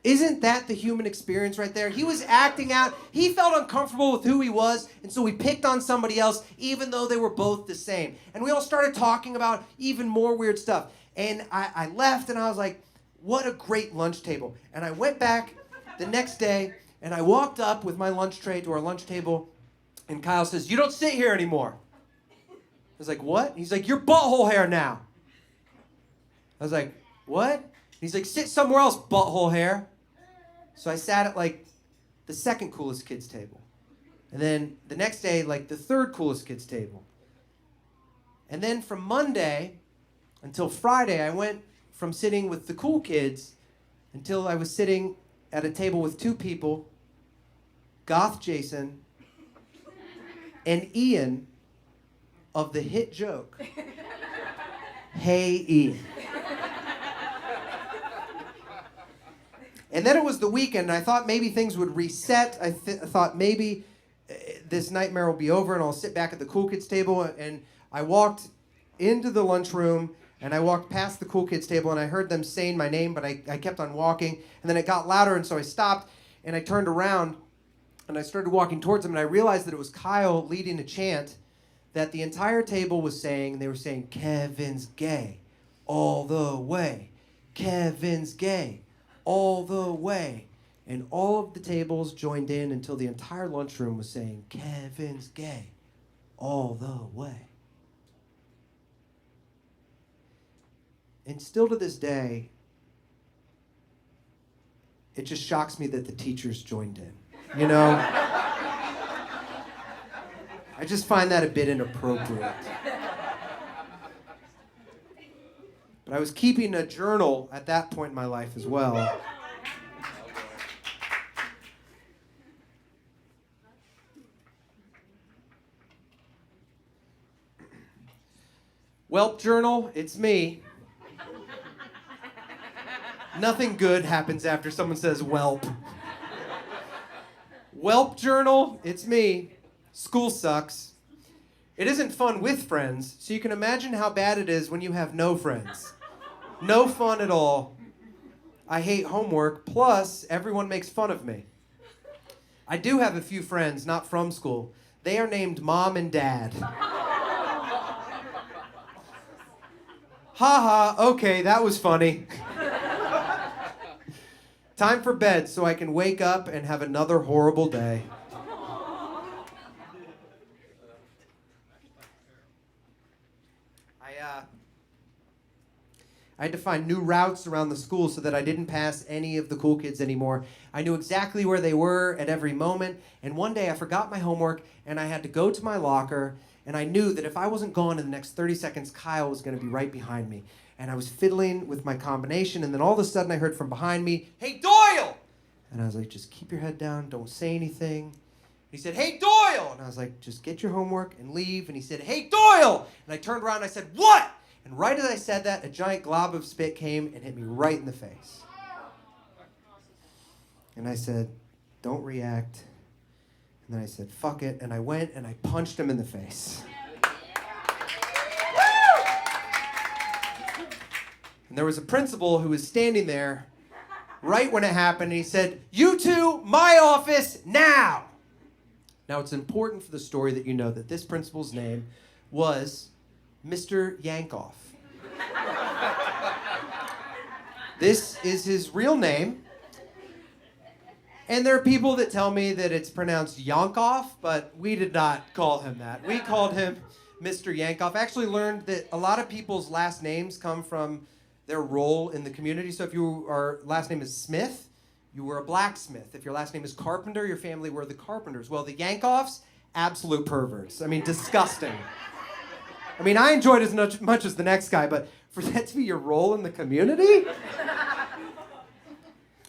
Isn't that the human experience right there? He was acting out. He felt uncomfortable with who he was, and so he picked on somebody else, even though they were both the same. And we all started talking about even more weird stuff. And I left, and I was like, what a great lunch table. And I went back the next day, and I walked up with my lunch tray to our lunch table, and Kyle says, you don't sit here anymore. I was like, what? He's like, you're butthole hair now. I was like, what? He's like, sit somewhere else, butthole hair. So I sat at like the second coolest kids table. And then the next day, like the third coolest kids table. And then from Monday until Friday, I went from sitting with the cool kids until I was sitting at a table with two people, Goth Jason and Ian of the hit joke, Hey Ian. And then it was the weekend, and I thought maybe things would reset. I thought maybe this nightmare will be over, and I'll sit back at the cool kids table. And I walked into the lunchroom, And I walked past the cool kids table and I heard them saying my name, but I kept on walking. And then it got louder, and so I stopped and I turned around and I started walking towards them, and I realized that it was Kyle leading a chant that the entire table was saying. They were saying, "Kevin's gay all the way. Kevin's gay all the way." And all of the tables joined in until the entire lunchroom was saying, "Kevin's gay all the way." And still to this day, it just shocks me that the teachers joined in. You know? I just find that a bit inappropriate. But I was keeping a journal at that point in my life as well. Welp journal, it's me. Nothing good happens after someone says whelp. Whelp journal, it's me. School sucks. It isn't fun with friends, so you can imagine how bad it is when you have no friends. No fun at all. I hate homework, plus everyone makes fun of me. I do have a few friends, not from school. They are named Mom and Dad. Haha, okay, that was funny. Time for bed so I can wake up and have another horrible day. I had to find new routes around the school so that I didn't pass any of the cool kids anymore. I knew exactly where they were at every moment, and one day I forgot my homework and I had to go to my locker, and I knew that if I wasn't gone in the next 30 seconds, Kyle was going to be right behind me. And I was fiddling with my combination, and then all of a sudden I heard from behind me, "Hey, Doyle!" And I was like, "Just keep your head down, don't say anything." He said, "Hey, Doyle!" And I was like, "Just get your homework and leave." And he said, "Hey, Doyle!" And I turned around and I said, "What?" And right as I said that, a giant glob of spit came and hit me right in the face. And I said, "Don't react." And then I said, "Fuck it." And I went and I punched him in the face. And there was a principal who was standing there right when it happened, and he said, "You two, my office, now!" Now, it's important for the story that you know that this principal's name was Mr. Yankoff. This is his real name. And there are people that tell me that it's pronounced Yankoff, but we did not call him that. We called him Mr. Yankoff. I actually learned that a lot of people's last names come from their role in the community. So if your last name is Smith, you were a blacksmith. If your last name is Carpenter, your family were the Carpenters. Well, the Yankoffs, absolute perverts. I mean, disgusting. I mean, I enjoyed it as much as the next guy, but for that to be your role in the community?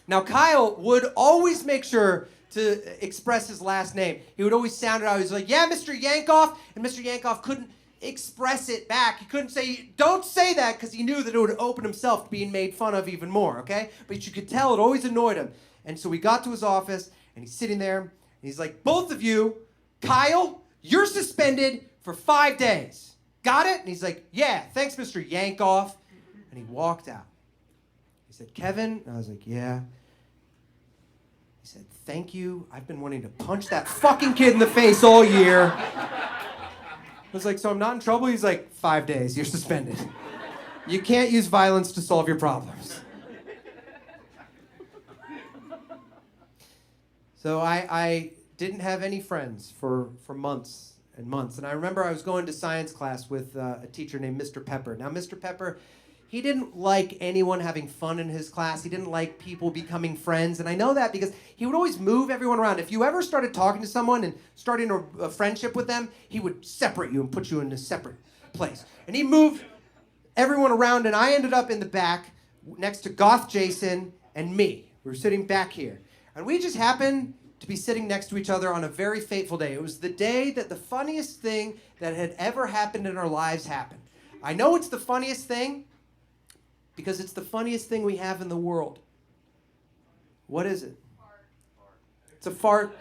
Now, Kyle would always make sure to express his last name. He would always sound it out. He was like, "Yeah, Mr. Yankoff," and Mr. Yankoff couldn't express it back. He couldn't say, "Don't say that," because he knew that it would open himself to being made fun of even more, okay? But you could tell it always annoyed him. And so we got to his office, and he's sitting there, and he's like, "Both of you, Kyle, you're suspended for 5 days. Got it?" And he's like, "Yeah, thanks, Mr. Yankoff." And he walked out. He said, "Kevin?" And I was like, "Yeah." He said, "Thank you. I've been wanting to punch that fucking kid in the face all year." I was like, "So I'm not in trouble?" He's like, 5 days. You're suspended. You can't use violence to solve your problems. So I didn't have any friends for months and months. And I remember I was going to science class with a teacher named Mr. Pepper. Now, Mr. Pepper, he didn't like anyone having fun in his class. He didn't like people becoming friends. And I know that because he would always move everyone around. If you ever started talking to someone and starting a friendship with them, he would separate you and put you in a separate place. And he moved everyone around, and I ended up in the back next to Goth Jason and me. We were sitting back here. And we just happened to be sitting next to each other on a very fateful day. It was the day that the funniest thing that had ever happened in our lives happened. I know it's the funniest thing because it's the funniest thing we have in the world. What is it? It's a fart.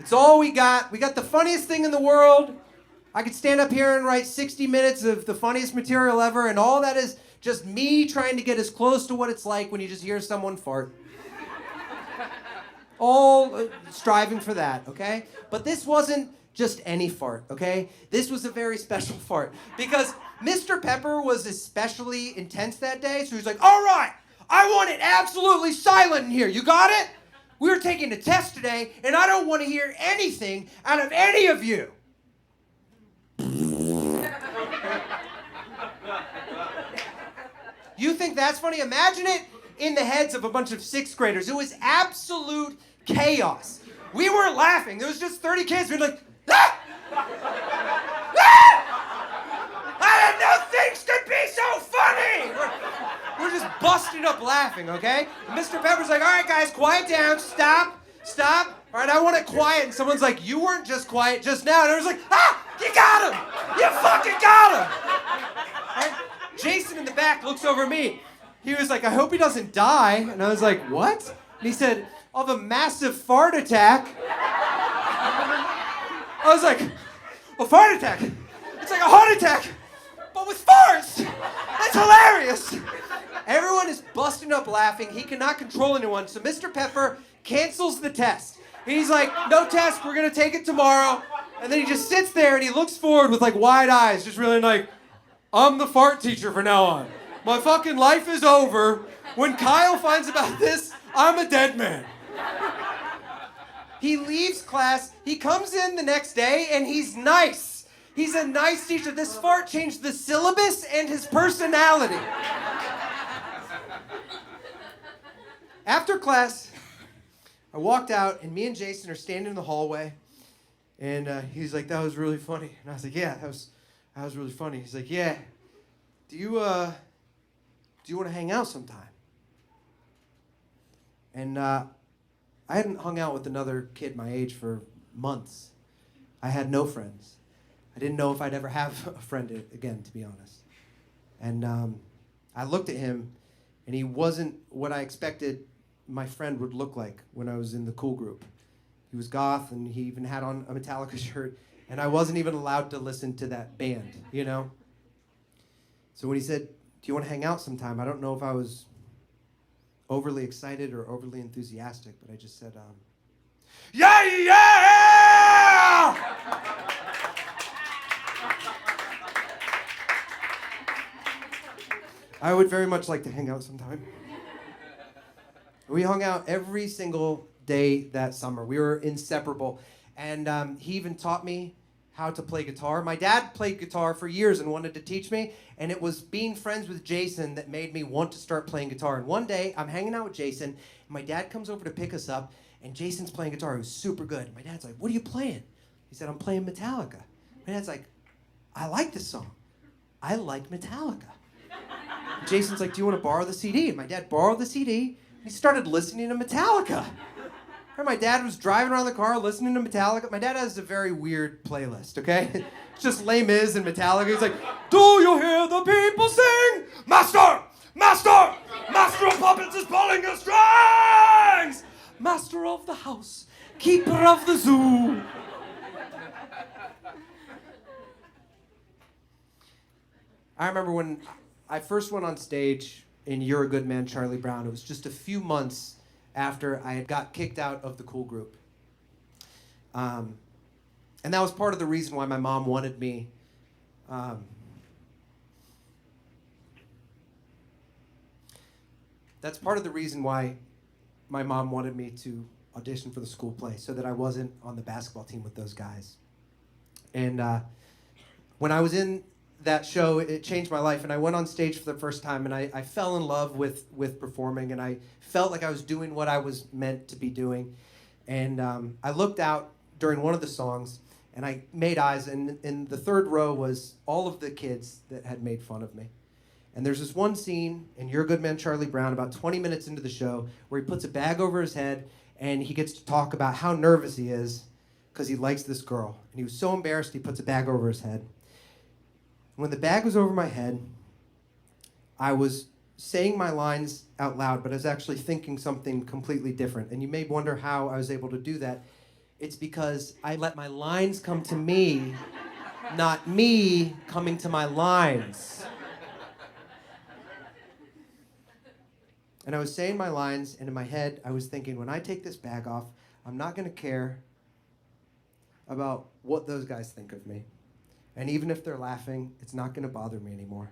It's all we got. We got the funniest thing in the world, I could stand up here and write 60 minutes of the funniest material ever, and all that is just me trying to get as close to what it's like when you just hear someone fart. All striving for that, okay? But this wasn't just any fart, okay? This was a very special fart because Mr. Pepper was especially intense that day, so he's like, all right, I want it absolutely silent in here. You got it? We were taking a test today, and I don't want to hear anything out of any of you. You think that's funny? Imagine it in the heads of a bunch of sixth graders. It was absolute chaos. We weren't laughing. There was just 30 kids. We were like, ah! Ah! I didn't know things could be so funny! We're just busting up laughing, okay? And Mr. Pepper's like, all right, guys, quiet down. Stop. All right, I want it quiet. And someone's like, you weren't just quiet just now. And everyone's like, ah! You got him! You fucking got him! All right? Jason in the back looks over at me. He was like, I hope he doesn't die. And I was like, what? And he said, of a massive fart attack. I was like, a fart attack? It's like a heart attack, but with farts. That's hilarious. Everyone is busting up laughing. He cannot control anyone. So Mr. Pepper cancels the test. He's like, no test, we're going to take it tomorrow. And then he just sits there and he looks forward with like wide eyes, just really like, I'm the fart teacher from now on. My fucking life is over. When Kyle finds about this, I'm a dead man. He leaves class, he comes in the next day, and he's nice. He's a nice teacher. This fart changed the syllabus and his personality. After class, I walked out, and me and Jason are standing in the hallway, and he's like, that was really funny. And I was like, yeah, that was really funny. He's like, yeah. Do you want to hang out sometime? And I hadn't hung out with another kid my age for months. I had no friends. I didn't know if I'd ever have a friend again, to be honest. And I looked at him, and he wasn't what I expected my friend would look like when I was in the cool group. He was goth, and he even had on a Metallica shirt, and I wasn't even allowed to listen to that band, you know? So when he said, do you want to hang out sometime? I don't know if I was overly excited or overly enthusiastic, but I just said, yeah! I would very much like to hang out sometime. We hung out every single day that summer. We were inseparable. And he even taught me how to play guitar. My dad played guitar for years and wanted to teach me, and it was being friends with Jason that made me want to start playing guitar. And one day, I'm hanging out with Jason, and my dad comes over to pick us up, and Jason's playing guitar. He was super good. And my dad's like, what are you playing? He said, I'm playing Metallica. My dad's like, I like this song. I like Metallica. And Jason's like, do you want to borrow the CD? And my dad borrowed the CD, and he started listening to Metallica. My dad was driving around the car listening to Metallica. My dad has a very weird playlist, okay? It's just Les Mis and Metallica. He's like, do you hear the people sing? Master! Master! Master of puppets is pulling the strings! Master of the house, keeper of the zoo. I remember when I first went on stage in You're a Good Man, Charlie Brown. It was just a few months after I had got kicked out of the cool group. And that was part of the reason why my mom wanted me that's part of the reason why my mom wanted me to audition for the school play, so that I wasn't on the basketball team with those guys. And when I was in that show, it changed my life, and I went on stage for the first time, and I fell in love with performing, and I felt like I was doing what I was meant to be doing. And I looked out during one of the songs, and I made eyes, and in the third row was all of the kids that had made fun of me. And there's this one scene in You're a Good Man, Charlie Brown, about 20 minutes into the show, where he puts a bag over his head, and he gets to talk about how nervous he is because he likes this girl. And he was so embarrassed, he puts a bag over his head. When the bag was over my head, I was saying my lines out loud, but I was actually thinking something completely different. And you may wonder how I was able to do that. It's because I let my lines come to me not me coming to my lines. And I was saying my lines, and in my head, I was thinking, when I take this bag off, I'm not going to care about what those guys think of me. And even if they're laughing, it's not going to bother me anymore.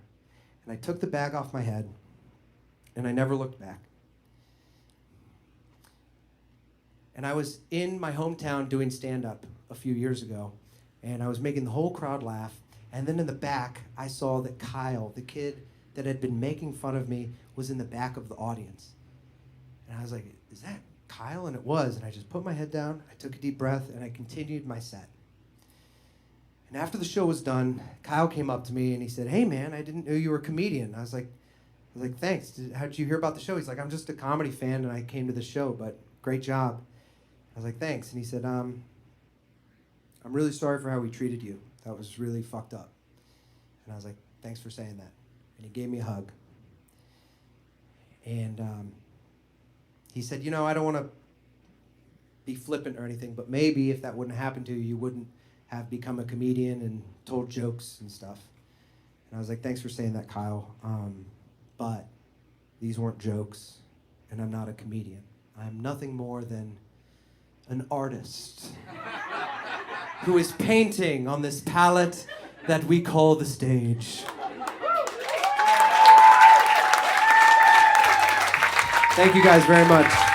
And I took the bag off my head, and I never looked back. And I was in my hometown doing stand-up a few years ago, and I was making the whole crowd laugh. And then in the back, I saw that Kyle, the kid that had been making fun of me, was in the back of the audience. And I was like, is that Kyle? And it was. And I just put my head down, I took a deep breath, and I continued my set. And after the show was done, Kyle came up to me and he said, hey man, I didn't know you were a comedian. I was like, thanks. How did you hear about the show? He's like, I'm just a comedy fan and I came to the show, but great job. I was like, thanks. And he said, I'm really sorry for how we treated you. That was really fucked up. And I was like, thanks for saying that. And he gave me a hug. And he said, I don't want to be flippant or anything, but maybe if that wouldn't have happened to you, you wouldn't have become a comedian and told jokes and stuff. And I was like, thanks for saying that, Kyle. But these weren't jokes, and I'm not a comedian. I'm nothing more than an artist who is painting on this palette that we call the stage. Thank you guys very much.